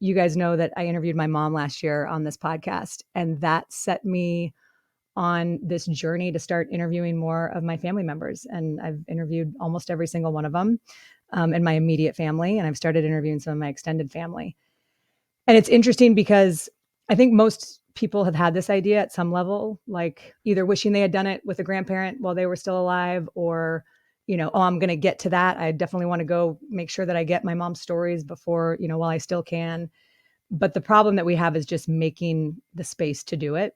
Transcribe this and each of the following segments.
you guys know that I interviewed my mom last year on this podcast, and that set me on this journey to start interviewing more of my family members. And I've interviewed almost every single one of them in my immediate family, and I've started interviewing some of my extended family. And it's interesting because I think most people have had this idea at some level, like either wishing they had done it with a grandparent while they were still alive, or, oh, I'm going to get to that. I definitely want to go make sure that I get my mom's stories before, while I still can. But the problem that we have is just making the space to do it.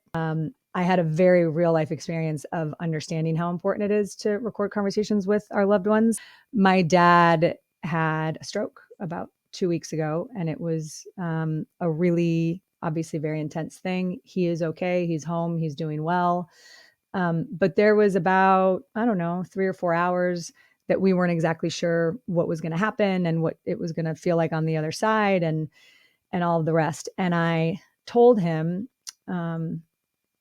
I had a very real life experience of understanding how important it is to record conversations with our loved ones. My dad had a stroke about 2 weeks ago, and it was a really, obviously, very intense thing. He is okay. He's home. He's doing well. But there was about, I don't know, 3 or 4 hours that we weren't exactly sure what was going to happen and what it was going to feel like on the other side, and all of the rest. And I told him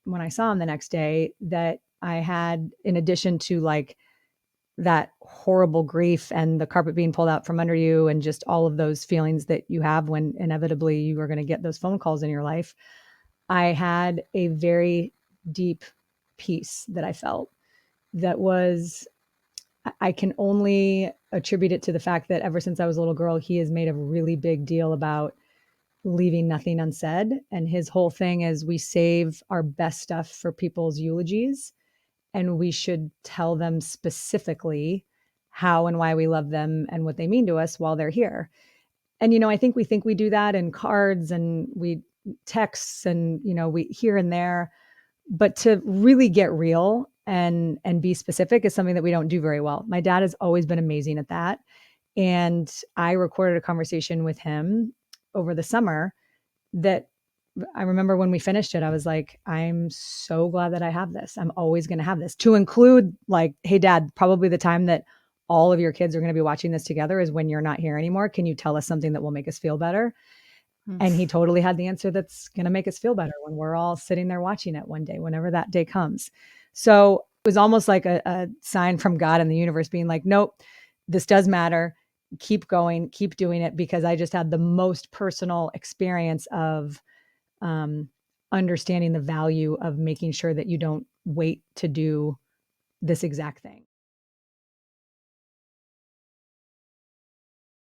when I saw him the next day that I had, in addition to like that horrible grief and the carpet being pulled out from under you and just all of those feelings that you have when inevitably you are going to get those phone calls in your life, I had a very deep peace that I felt that was, I can only attribute it to the fact that ever since I was a little girl, he has made a really big deal about leaving nothing unsaid. And his whole thing is we save our best stuff for people's eulogies, and we should tell them specifically how and why we love them and what they mean to us while they're here. And, I think we do that in cards and we texts and, we here and there, but to really get real and be specific is something that we don't do very well. My dad has always been amazing at that. And I recorded a conversation with him over the summer that I remember when we finished it, I was like, I'm so glad that I have this. I'm always going to have this, to include like, hey, dad, probably the time that all of your kids are going to be watching this together is when you're not here anymore. Can you tell us something that will make us feel better? And he totally had the answer that's going to make us feel better when we're all sitting there watching it one day, whenever that day comes. So it was almost like a sign from God and the universe being like, nope, this does matter. Keep going, keep doing it, because I just had the most personal experience of um, understanding the value of making sure that you don't wait to do this exact thing.